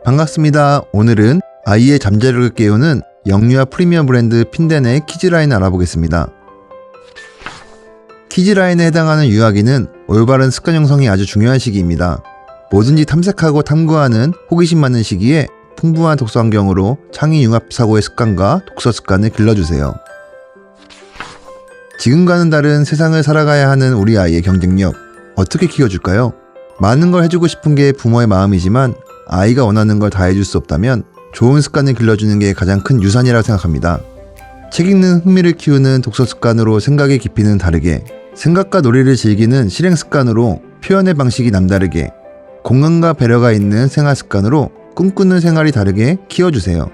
반갑습니다. 오늘은 아이의 잠재력을 깨우는 영유아 프리미엄 브랜드 핀덴의 키즈라인을 알아보겠습니다. 키즈라인에 해당하는 유아기는 올바른 습관 형성이 아주 중요한 시기입니다. 뭐든지 탐색하고 탐구하는 호기심 많은 시기에 풍부한 독서 환경으로 창의 융합 사고의 습관과 독서 습관을 길러주세요. 지금과는 다른 세상을 살아가야 하는 우리 아이의 경쟁력, 어떻게 키워줄까요? 많은 걸 해주고 싶은 게 부모의 마음이지만 아이가 원하는 걸 다 해줄 수 없다면 좋은 습관을 길러주는 게 가장 큰 유산이라고 생각합니다. 책 읽는 흥미를 키우는 독서 습관으로 생각의 깊이는 다르게, 생각과 놀이를 즐기는 실행 습관으로 표현의 방식이 남다르게, 공감과 배려가 있는 생활 습관으로 꿈꾸는 생활이 다르게 키워주세요.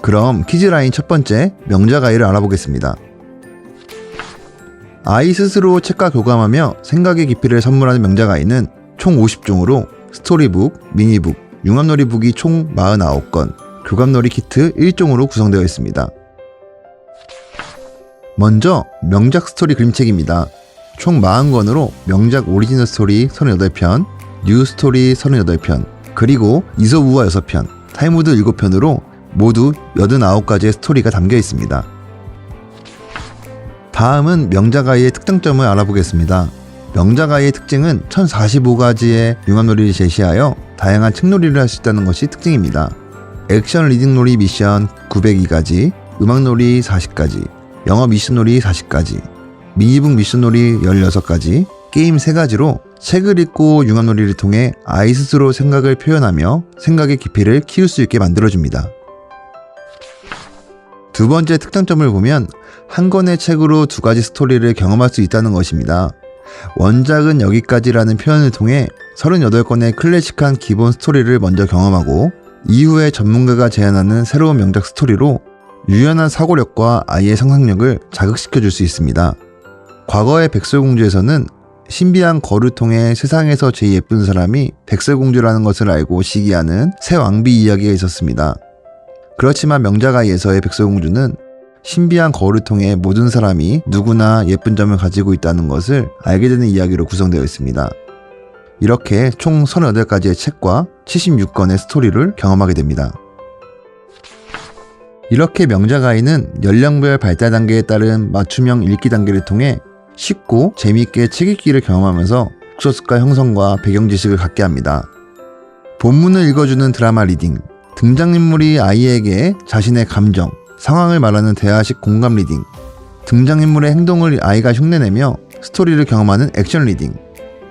그럼 키즈라인 첫 번째, 명작 아이를 알아보겠습니다. 아이 스스로 책과 교감하며 생각의 깊이를 선물하는 명작 아이는 총 50종으로 스토리북, 미니북, 융합놀이북이 총 49건, 교감놀이 키트 1종으로 구성되어 있습니다. 먼저 명작 스토리 그림책입니다. 총 40권으로 명작 오리지널 스토리 38편, 뉴 스토리 38편, 그리고 이솝우화 6편, 타임우드 7편으로 모두 89가지의 스토리가 담겨 있습니다. 다음은 명작 아이의 특장점을 알아보겠습니다. 명작 아이의 특징은 1045가지의 융합놀이를 제시하여 다양한 책놀이를 할 수 있다는 것이 특징입니다. 액션 리딩놀이 미션 902가지, 음악놀이 40가지, 영어 미션놀이 40가지, 미니북 미션놀이 16가지, 게임 3가지로 책을 읽고 융합놀이를 통해 아이 스스로 생각을 표현하며 생각의 깊이를 키울 수 있게 만들어줍니다. 두 번째 특장점을 보면 한 권의 책으로 2가지 스토리를 경험할 수 있다는 것입니다. 원작은 여기까지라는 표현을 통해 38권의 클래식한 기본 스토리를 먼저 경험하고 이후에 전문가가 제안하는 새로운 명작 스토리로 유연한 사고력과 아이의 상상력을 자극시켜 줄 수 있습니다. 과거의 백설공주에서는 신비한 거를 통해 세상에서 제일 예쁜 사람이 백설공주라는 것을 알고 시기하는 새 왕비 이야기가 있었습니다. 그렇지만 명작 아이에서의 백설공주는 신비한 거울을 통해 모든 사람이 누구나 예쁜 점을 가지고 있다는 것을 알게 되는 이야기로 구성되어 있습니다. 이렇게 총 38가지의 책과 76권의 스토리를 경험하게 됩니다. 이렇게 명작 아이는 연령별 발달 단계에 따른 맞춤형 읽기 단계를 통해 쉽고 재미있게 책 읽기를 경험하면서 독서 습관 형성과 배경 지식을 갖게 합니다. 본문을 읽어주는 드라마 리딩, 등장인물이 아이에게 자신의 감정, 상황을 말하는 대화식 공감 리딩, 등장인물의 행동을 아이가 흉내내며 스토리를 경험하는 액션 리딩,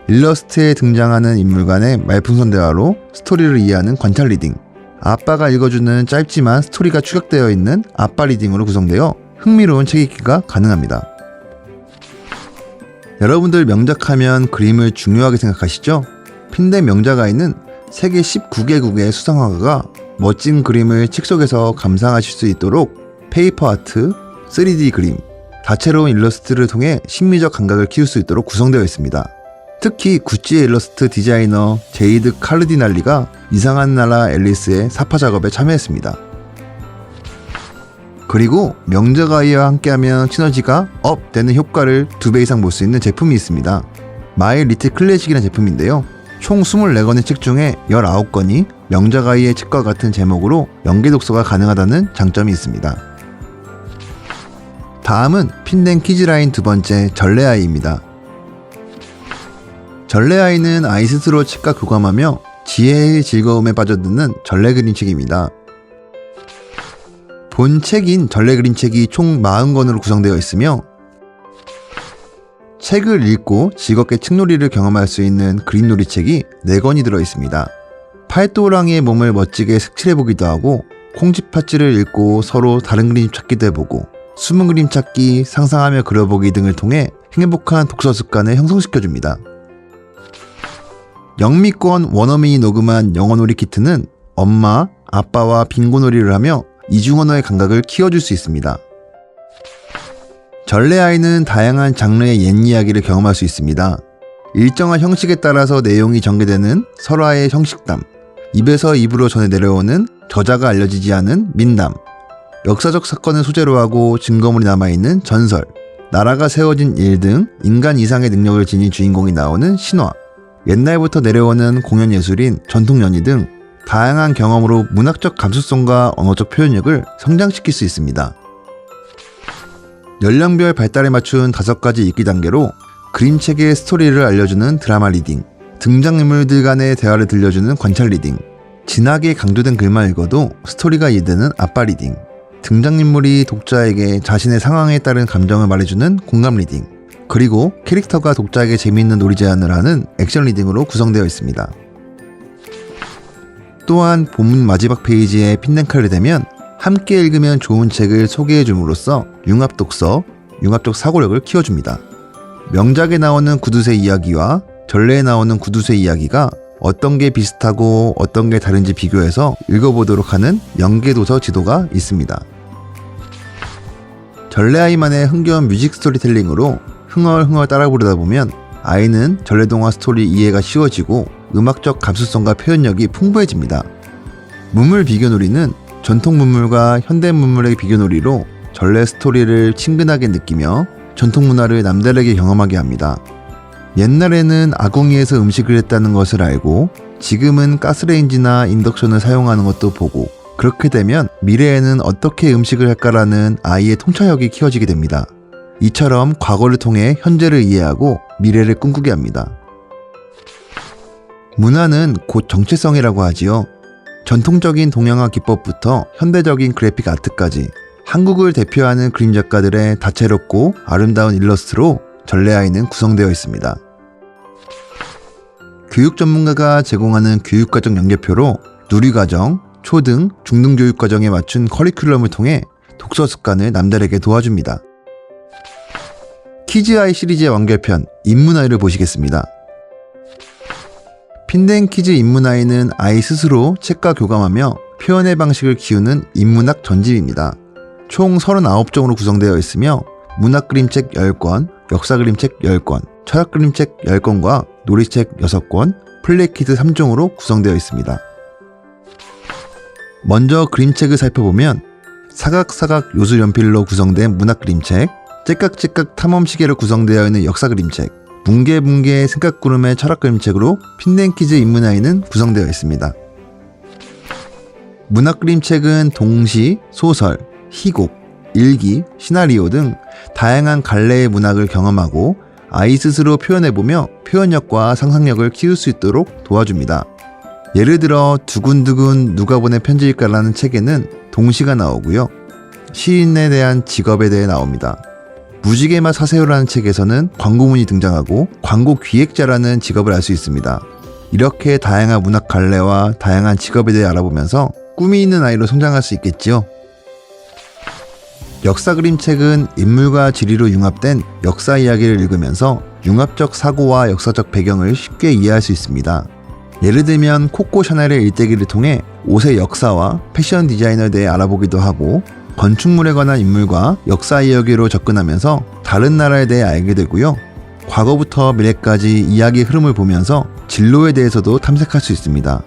일러스트에 등장하는 인물 간의 말풍선 대화로 스토리를 이해하는 관찰 리딩, 아빠가 읽어주는 짧지만 스토리가 추격되어 있는 아빠 리딩으로 구성되어 흥미로운 책 읽기가 가능합니다. 여러분들 명작하면 그림을 중요하게 생각하시죠? 핀덴 명작 아이는 세계 19개국의 수상화가가 멋진 그림을 책 속에서 감상하실 수 있도록 페이퍼 아트, 3D 그림, 다채로운 일러스트를 통해 심미적 감각을 키울 수 있도록 구성되어 있습니다. 특히 구찌의 일러스트 디자이너 제이드 카르디날리가 이상한 나라 앨리스의 사파 작업에 참여했습니다. 그리고 명작 아이와 함께하면 시너지가 업 되는 효과를 2배 이상 볼 수 있는 제품이 있습니다. 마이 리틀 클래식이라는 제품인데요. 총 24권의 책 중에 19권이 명작 아이의 책과 같은 제목으로 연계 독서가 가능하다는 장점이 있습니다. 다음은 핀덴 키즈라인 두 번째, 전래 아이입니다. 전래 아이는 아이 스스로 책과 교감하며 지혜의 즐거움에 빠져드는 전래 그림책입니다. 본 책인 전래 그림책이 총 40권으로 구성되어 있으며 책을 읽고 즐겁게 책놀이를 경험할 수 있는 그림놀이 책이 4권이 들어있습니다. 팔도랑이의 몸을 멋지게 색칠해보기도 하고 콩쥐팥쥐를 읽고 서로 다른 그림 찾기도 해보고 숨은 그림 찾기, 상상하며 그려보기 등을 통해 행복한 독서 습관을 형성시켜줍니다. 영미권 원어민이 녹음한 영어놀이 키트는 엄마, 아빠와 빙고놀이를 하며 이중언어의 감각을 키워줄 수 있습니다. 전래 아이는 다양한 장르의 옛 이야기를 경험할 수 있습니다. 일정한 형식에 따라서 내용이 전개되는 설화의 형식담, 입에서 입으로 전해 내려오는 저자가 알려지지 않은 민담, 역사적 사건을 소재로 하고 증거물이 남아있는 전설, 나라가 세워진 일 등 인간 이상의 능력을 지닌 주인공이 나오는 신화, 옛날부터 내려오는 공연 예술인 전통 연희 등 다양한 경험으로 문학적 감수성과 언어적 표현력을 성장시킬 수 있습니다. 연령별 발달에 맞춘 5가지 읽기 단계로 그림책의 스토리를 알려주는 드라마 리딩, 등장인물들 간의 대화를 들려주는 관찰 리딩, 진하게 강조된 글만 읽어도 스토리가 이해되는 아빠 리딩, 등장인물이 독자에게 자신의 상황에 따른 감정을 말해주는 공감 리딩, 그리고 캐릭터가 독자에게 재미있는 놀이 제안을 하는 액션 리딩으로 구성되어 있습니다. 또한 본문 마지막 페이지에 핀넨칼을 대면 함께 읽으면 좋은 책을 소개해 줌으로써 융합 독서, 융합적 사고력을 키워줍니다. 명작에 나오는 구두쇠 이야기와 전래에 나오는 구두쇠 이야기가 어떤 게 비슷하고 어떤 게 다른지 비교해서 읽어보도록 하는 연계도서 지도가 있습니다. 전래아이만의 흥겨운 뮤직 스토리텔링으로 흥얼흥얼 따라 부르다 보면 아이는 전래동화 스토리 이해가 쉬워지고 음악적 감수성과 표현력이 풍부해집니다. 문물 비교놀이는 전통 문물과 현대 문물의 비교놀이로 전래 스토리를 친근하게 느끼며 전통 문화를 남다르게 경험하게 합니다. 옛날에는 아궁이에서 음식을 했다는 것을 알고 지금은 가스레인지나 인덕션을 사용하는 것도 보고, 그렇게 되면 미래에는 어떻게 음식을 할까라는 아이의 통찰력이 키워지게 됩니다. 이처럼 과거를 통해 현재를 이해하고 미래를 꿈꾸게 합니다. 문화는 곧 정체성이라고 하지요. 전통적인 동양화 기법부터 현대적인 그래픽 아트까지 한국을 대표하는 그림 작가들의 다채롭고 아름다운 일러스트로 전래아이는 구성되어 있습니다. 교육 전문가가 제공하는 교육과정 연계표로 누리과정, 초등, 중등 교육과정에 맞춘 커리큘럼을 통해 독서 습관을 남다르게 도와줍니다. 키즈아이 시리즈의 완결편 인문아이를 보시겠습니다. 핀넨 키즈 인문아이는 아이 스스로 책과 교감하며 표현의 방식을 키우는 인문학 전집입니다. 총 39종으로 구성되어 있으며 문학 그림책 10권, 역사 그림책 10권, 철학 그림책 10권과 놀이책 6권, 플레이키트 3종으로 구성되어 있습니다. 먼저 그림책을 살펴보면 사각사각 요술 연필로 구성된 문학 그림책, 째깍째깍 탐험시계로 구성되어 있는 역사 그림책, 뭉게뭉게 생각구름의 철학 그림책으로 핀넨 키즈 인문아이는 구성되어 있습니다. 문학 그림책은 동시, 소설, 희곡, 일기, 시나리오 등 다양한 갈래의 문학을 경험하고 아이 스스로 표현해보며 표현력과 상상력을 키울 수 있도록 도와줍니다. 예를 들어 두근두근 누가 보낸 편지일까라는 책에는 동시가 나오고요. 시인에 대한 직업에 대해 나옵니다. 무지개맛 사세요라는 책에서는 광고문이 등장하고 광고 기획자라는 직업을 알 수 있습니다. 이렇게 다양한 문학 갈래와 다양한 직업에 대해 알아보면서 꿈이 있는 아이로 성장할 수 있겠지요. 역사 그림책은 인물과 지리로 융합된 역사 이야기를 읽으면서 융합적 사고와 역사적 배경을 쉽게 이해할 수 있습니다. 예를 들면 코코 샤넬의 일대기를 통해 옷의 역사와 패션 디자이너에 대해 알아보기도 하고, 건축물에 관한 인물과 역사 이야기로 접근하면서 다른 나라에 대해 알게 되고요. 과거부터 미래까지 이야기의 흐름을 보면서 진로에 대해서도 탐색할 수 있습니다.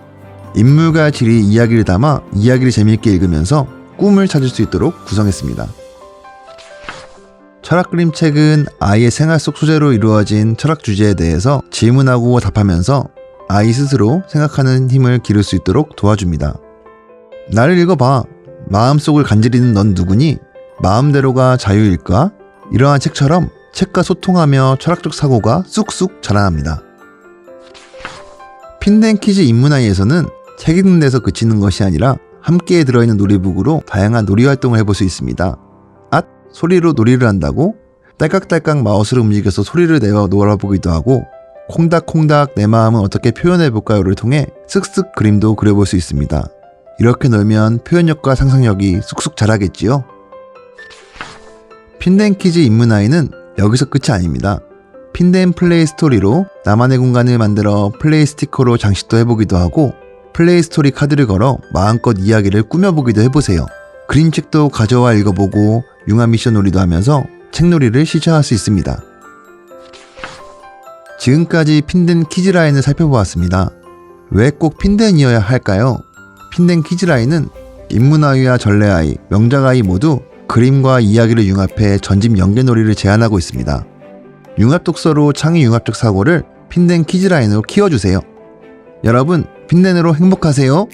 인물과 지리 이야기를 담아 이야기를 재미있게 읽으면서 꿈을 찾을 수 있도록 구성했습니다. 철학 그림책은 아이의 생활 속 소재로 이루어진 철학 주제에 대해서 질문하고 답하면서 아이 스스로 생각하는 힘을 기를 수 있도록 도와줍니다. 나를 읽어봐. 마음속을 간지리는 넌 누구니? 마음대로가 자유일까? 이러한 책처럼 책과 소통하며 철학적 사고가 쑥쑥 자라납니다. 핀넨 키즈 인문아이에서는 책 읽는 데서 그치는 것이 아니라 함께 들어있는 놀이북으로 다양한 놀이 활동을 해볼 수 있습니다. 소리로 놀이를 한다고? 딸깍딸깍 마우스를 움직여서 소리를 내어 놀아보기도 하고, 콩닥콩닥 내 마음은 어떻게 표현해볼까요를 통해 쓱쓱 그림도 그려볼 수 있습니다. 이렇게 놀면 표현력과 상상력이 쑥쑥 자라겠지요. 핀넨 키즈 인문아이는 여기서 끝이 아닙니다. 핀넨 플레이 스토리로 나만의 공간을 만들어 플레이 스티커로 장식도 해보기도 하고, 플레이 스토리 카드를 걸어 마음껏 이야기를 꾸며보기도 해보세요. 그림책도 가져와 읽어보고 융합 미션 놀이도 하면서 책놀이를 시작할 수 있습니다. 지금까지 핀넨 키즈라인을 살펴보았습니다. 왜 꼭 핀넨이어야 할까요? 핀넨 키즈라인은 인문아이와 전래아이, 명작아이 모두 그림과 이야기를 융합해 전집 연계놀이를 제안하고 있습니다. 융합독서로 창의 융합적 사고를 핀넨 키즈라인으로 키워주세요. 여러분, 핀넨으로 행복하세요.